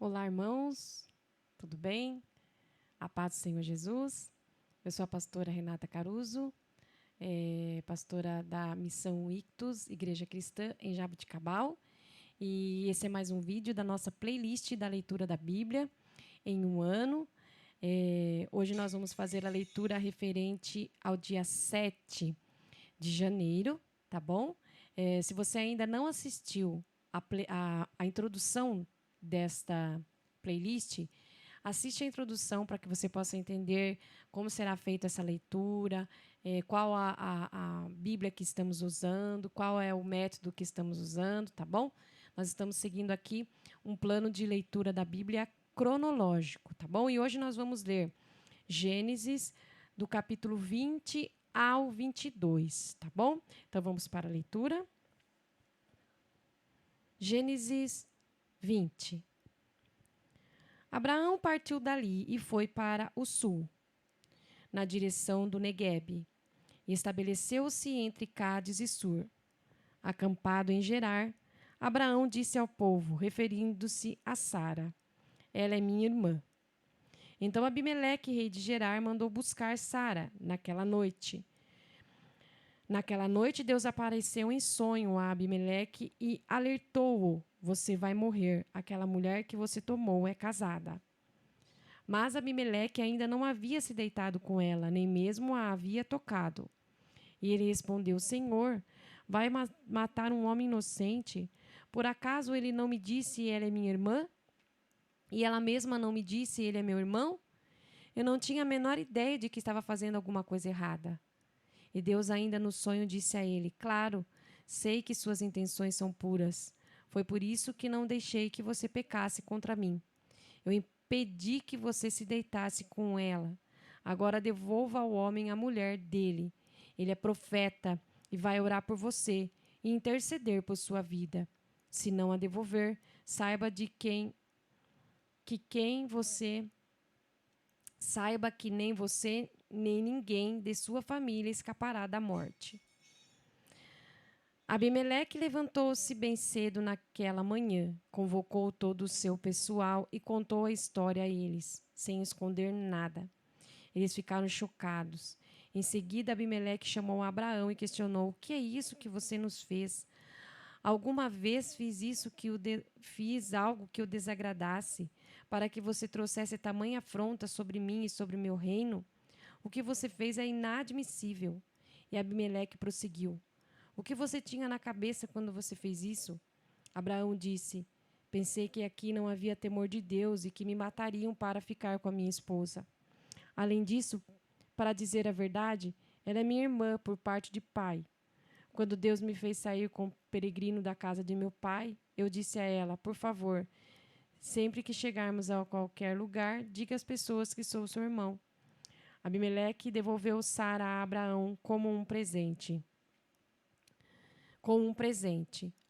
Olá, irmãos, tudo bem? A paz do Senhor Jesus. Eu sou a pastora Renata Caruso, pastora da Missão Ictus, Igreja Cristã em Jaboticabal. E esse é mais um vídeo da nossa playlist da leitura da Bíblia em um ano. Hoje nós vamos fazer a leitura referente ao dia 7 de janeiro, tá bom? Se você ainda não assistiu a introdução desta playlist, assiste a introdução para que você possa entender como será feita essa leitura, qual a Bíblia que estamos usando, qual é o método que estamos usando, tá bom? Nós estamos seguindo aqui um plano de leitura da Bíblia cronológico, tá bom? E hoje nós vamos ler Gênesis, do capítulo 20 ao 22, tá bom? Então vamos para a leitura. Gênesis 20. Abraão partiu dali e foi para o sul, na direção do Neguebe, e estabeleceu-se entre Cádiz e Sur. Acampado em Gerar, Abraão disse ao povo, referindo-se a Sara: ela é minha irmã. Então Abimeleque, rei de Gerar, mandou buscar Sara naquela noite. Naquela noite, Deus apareceu em sonho a Abimeleque e alertou-o: você vai morrer, aquela mulher que você tomou é casada. Mas Abimeleque ainda não havia se deitado com ela, nem mesmo a havia tocado. E ele respondeu: Senhor, vai matar um homem inocente? Por acaso ele não me disse ela é minha irmã? E ela mesma não me disse ele é meu irmão? Eu não tinha a menor ideia de que estava fazendo alguma coisa errada. E Deus ainda no sonho disse a ele: claro, sei que suas intenções são puras. Foi por isso que não deixei que você pecasse contra mim. Eu impedi que você se deitasse com ela. Agora devolva ao homem a mulher dele. Ele é profeta e vai orar por você e interceder por sua vida. Se não a devolver, saiba saiba que nem você nem ninguém de sua família escapará da morte. Abimeleque levantou-se bem cedo naquela manhã, convocou todo o seu pessoal e contou a história a eles, sem esconder nada. Eles ficaram chocados. Em seguida, Abimeleque chamou Abraão e questionou: o que é isso que você nos fez? Alguma vez fiz algo que o desagradasse, para que você trouxesse tamanha afronta sobre mim e sobre meu reino? O que você fez é inadmissível. E Abimeleque prosseguiu: o que você tinha na cabeça quando você fez isso? Abraão disse: pensei que aqui não havia temor de Deus e que me matariam para ficar com a minha esposa. Além disso, para dizer a verdade, ela é minha irmã por parte de pai. Quando Deus me fez sair com o peregrino da casa de meu pai, eu disse a ela: por favor, sempre que chegarmos a qualquer lugar, diga às pessoas que sou seu irmão. Abimeleque devolveu Sara a Abraão como um presente.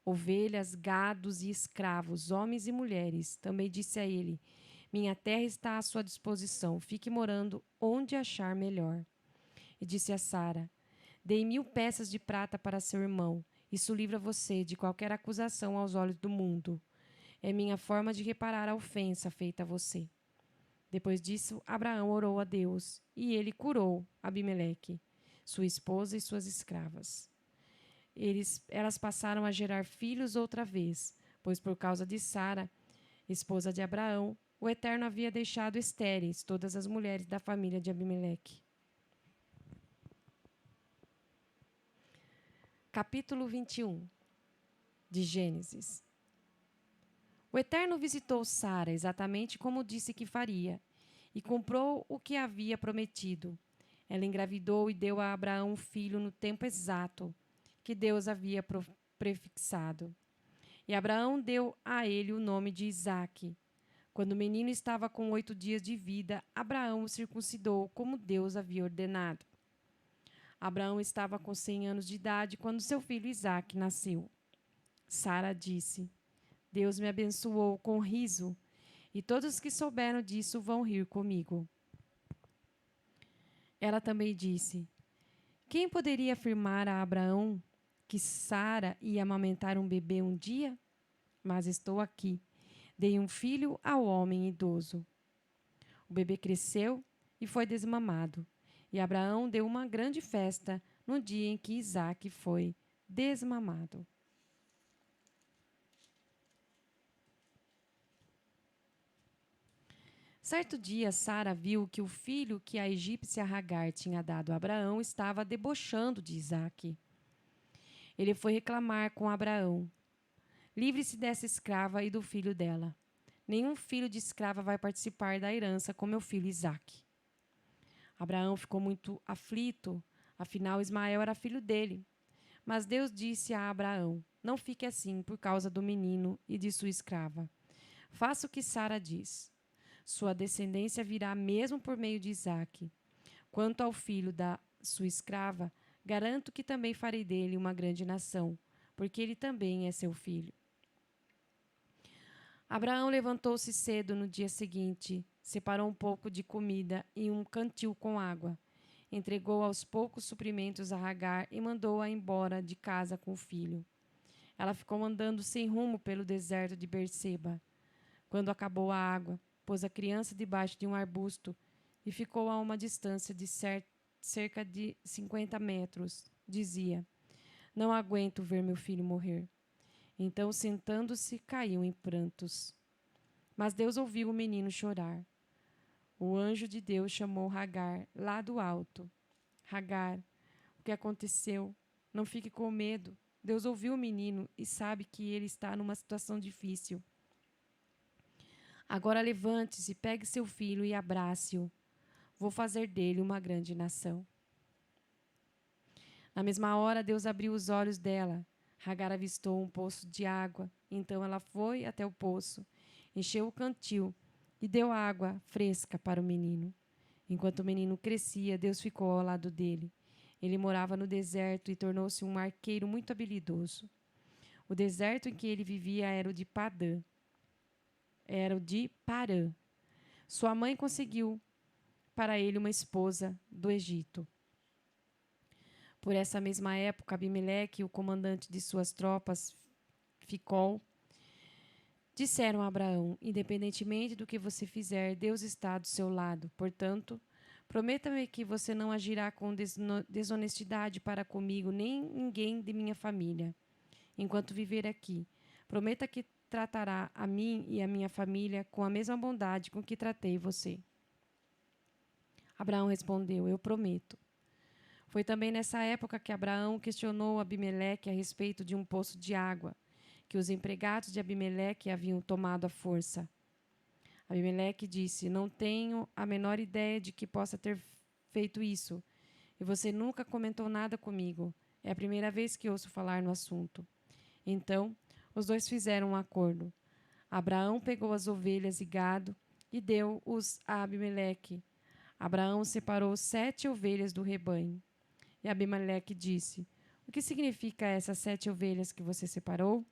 Ovelhas, gados e escravos, homens e mulheres. Também disse a ele: minha terra está à sua disposição, fique morando onde achar melhor. E disse a Sara: dei 1000 peças de prata para seu irmão. Isso livra você de qualquer acusação aos olhos do mundo. É minha forma de reparar a ofensa feita a você. Depois disso, Abraão orou a Deus, e ele curou Abimeleque, sua esposa e suas escravas. Elas passaram a gerar filhos outra vez, pois por causa de Sara, esposa de Abraão, o Eterno havia deixado estéreis todas as mulheres da família de Abimeleque. Capítulo 21 de Gênesis. O Eterno visitou Sara exatamente como disse que faria, e cumpriu o que havia prometido. Ela engravidou e deu a Abraão um filho no tempo exato que Deus havia prefixado. E Abraão deu a ele o nome de Isaque. Quando o menino estava com 8 dias de vida, Abraão o circuncidou como Deus havia ordenado. Abraão estava com 100 anos de idade quando seu filho Isaque nasceu. Sara disse: Deus me abençoou com riso, e todos que souberam disso vão rir comigo. Ela também disse: quem poderia afirmar a Abraão que Sara ia amamentar um bebê um dia? Mas estou aqui. Dei um filho ao homem idoso. O bebê cresceu e foi desmamado. E Abraão deu uma grande festa no dia em que Isaque foi desmamado. Certo dia, Sara viu que o filho que a egípcia Hagar tinha dado a Abraão estava debochando de Isaque. Ele foi reclamar com Abraão: livre-se dessa escrava e do filho dela. Nenhum filho de escrava vai participar da herança com meu filho Isaque. Abraão ficou muito aflito, afinal Ismael era filho dele. Mas Deus disse a Abraão: não fique assim por causa do menino e de sua escrava. Faça o que Sara diz. Sua descendência virá mesmo por meio de Isaque. Quanto ao filho da sua escrava, garanto que também farei dele uma grande nação, porque ele também é seu filho. Abraão levantou-se cedo no dia seguinte, separou um pouco de comida e um cantil com água. Entregou aos poucos suprimentos a Hagar e mandou-a embora de casa com o filho. Ela ficou andando sem rumo pelo deserto de Berseba. Quando acabou a água, pôs a criança debaixo de um arbusto e ficou a uma distância de cerca de 50 metros. Dizia: não aguento ver meu filho morrer. Então, sentando-se, caiu em prantos. Mas Deus ouviu o menino chorar. O anjo de Deus chamou Hagar lá do alto. Hagar, o que aconteceu? Não fique com medo. Deus ouviu o menino e sabe que ele está numa situação difícil. Agora levante-se, pegue seu filho e abrace-o. Vou fazer dele uma grande nação. Na mesma hora, Deus abriu os olhos dela. Hagar avistou um poço de água. Então ela foi até o poço, encheu o cantil e deu água fresca para o menino. Enquanto o menino crescia, Deus ficou ao lado dele. Ele morava no deserto e tornou-se um arqueiro muito habilidoso. O deserto em que ele vivia era o de Padã. Era o de Parã. Sua mãe conseguiu para ele uma esposa do Egito. Por essa mesma época, Abimeleque, o comandante de suas tropas, Ficol, disseram a Abraão: independentemente do que você fizer, Deus está do seu lado. Portanto, prometa-me que você não agirá com desonestidade para comigo, nem ninguém de minha família, enquanto viver aqui. Prometa que tratará a mim e a minha família com a mesma bondade com que tratei você. Abraão respondeu: eu prometo. Foi também nessa época que Abraão questionou Abimeleque a respeito de um poço de água, que os empregados de Abimeleque haviam tomado à força. Abimeleque disse: não tenho a menor ideia de que possa ter feito isso, e você nunca comentou nada comigo. É a primeira vez que ouço falar no assunto. Então, os dois fizeram um acordo. Abraão pegou as ovelhas e gado e deu-os a Abimeleque. Abraão separou 7 ovelhas do rebanho. E Abimeleque disse: o que significa essas 7 ovelhas que você separou?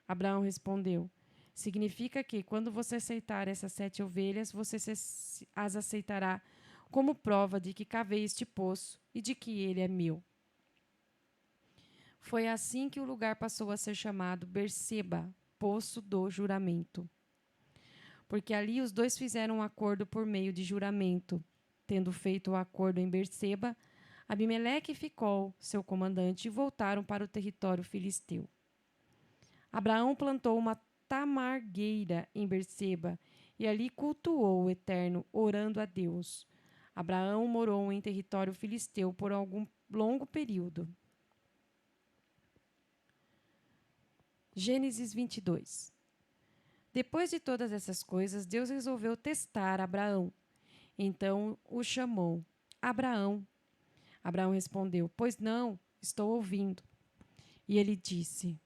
Abraão respondeu: significa que, quando você aceitar essas 7 ovelhas, você as aceitará como prova de que cavei este poço e de que ele é meu. Foi assim que o lugar passou a ser chamado Berseba, Poço do Juramento. Porque ali os dois fizeram um acordo por meio de juramento. Tendo feito o acordo em Berseba, Abimeleque e Ficol, seu comandante, voltaram para o território filisteu. Abraão plantou uma tamargueira em Berseba e ali cultuou o Eterno, orando a Deus. Abraão morou em território filisteu por algum longo período. Gênesis 22. Depois de todas essas coisas, Deus resolveu testar Abraão. Então o chamou: Abraão. Abraão respondeu: pois não, estou ouvindo. E ele disse: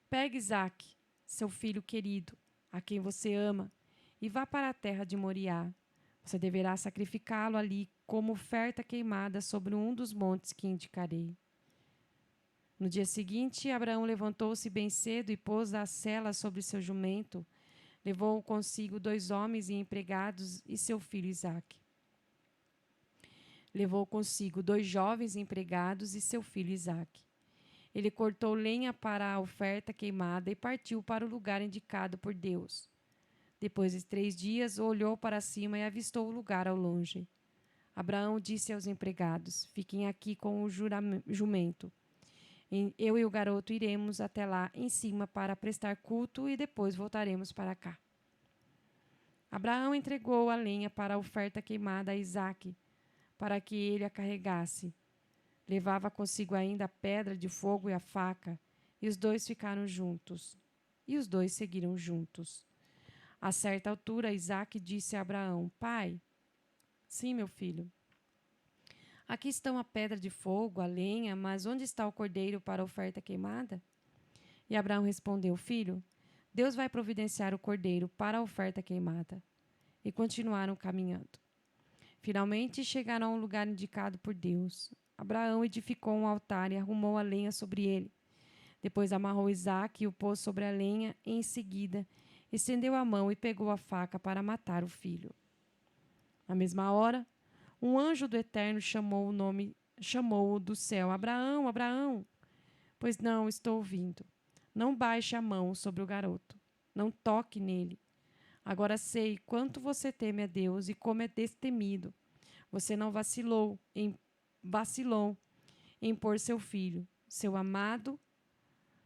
pegue Isaque, seu filho querido, a quem você ama, e vá para a terra de Moriá. Você deverá sacrificá-lo ali como oferta queimada sobre um dos montes que indicarei. No dia seguinte, Abraão levantou-se bem cedo e pôs a sela sobre seu jumento. Levou consigo 2 homens e empregados e seu filho Isaque. Levou consigo 2 jovens empregados e seu filho Isaque. Ele cortou lenha para a oferta queimada e partiu para o lugar indicado por Deus. Depois de 3 dias, olhou para cima e avistou o lugar ao longe. Abraão disse aos empregados: Fiquem aqui com o jumento. Eu e o garoto iremos até lá em cima para prestar culto e depois voltaremos para cá. Abraão entregou a lenha para a oferta queimada a Isaque, para que ele a carregasse. Levava consigo ainda a pedra de fogo e a faca, e os dois ficaram juntos. E os dois seguiram juntos. A certa altura, Isaque disse a Abraão: Pai, sim, meu filho. Aqui estão a pedra de fogo, a lenha, mas onde está o cordeiro para a oferta queimada? E Abraão respondeu: Filho, Deus vai providenciar o cordeiro para a oferta queimada. E continuaram caminhando. Finalmente chegaram ao lugar indicado por Deus. Abraão edificou um altar e arrumou a lenha sobre ele. Depois amarrou Isaque e o pôs sobre a lenha e, em seguida, estendeu a mão e pegou a faca para matar o filho. Na mesma hora, um anjo do Eterno chamou-o do céu: Abraão, Abraão. Pois não, estou ouvindo. Não baixe a mão sobre o garoto. Não toque nele. Agora sei quanto você teme a Deus e como é destemido. Você não vacilou em pôr seu filho, seu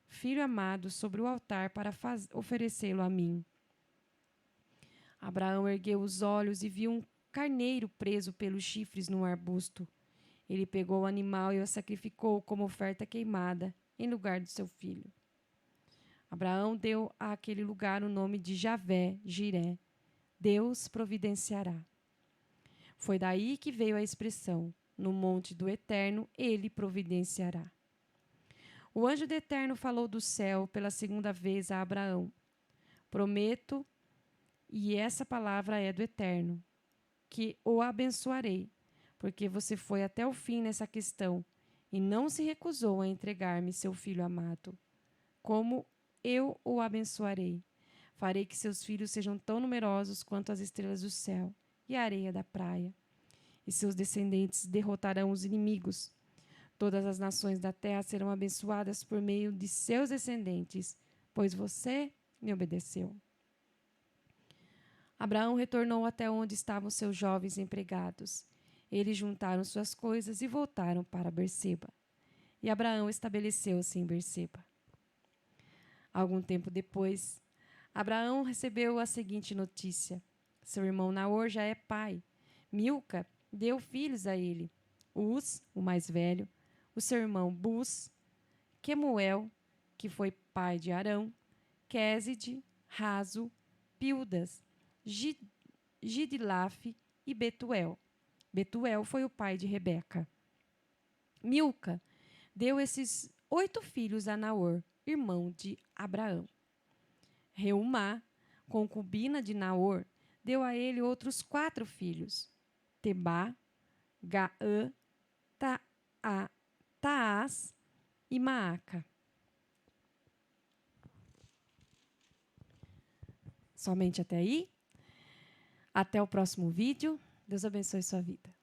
filho amado, sobre o altar para oferecê-lo a mim. Abraão ergueu os olhos e viu um carneiro preso pelos chifres num arbusto. Ele pegou o animal e o sacrificou como oferta queimada, em lugar do seu filho. Abraão deu àquele lugar o nome de Javé, Jiré. Deus providenciará. Foi daí que veio a expressão: no monte do Eterno ele providenciará. O anjo do Eterno falou do céu pela segunda vez a Abraão: Prometo, e essa palavra é do Eterno, que o abençoarei, porque você foi até o fim nessa questão e não se recusou a entregar-me seu filho amado. Como eu o abençoarei. Farei que seus filhos sejam tão numerosos quanto as estrelas do céu e a areia da praia. E seus descendentes derrotarão os inimigos. Todas as nações da terra serão abençoadas por meio de seus descendentes, pois você me obedeceu. Abraão retornou até onde estavam seus jovens empregados. Eles juntaram suas coisas e voltaram para Berseba. E Abraão estabeleceu-se em Berseba. Algum tempo depois, Abraão recebeu a seguinte notícia: seu irmão Naor já é pai. Milca deu filhos a ele: Uz, o mais velho, o seu irmão Buz, Quemuel, que foi pai de Arão, Quéside, Razo, Pildas, Gidlaf e Betuel. Betuel foi o pai de Rebeca. Milca deu esses 8 filhos a Naor, irmão de Abraão. Reumá, concubina de Naor, deu a ele outros 4 filhos: Tebá, Gaã, Taás e Maaca. Somente até aí? Até o próximo vídeo. Deus abençoe sua vida.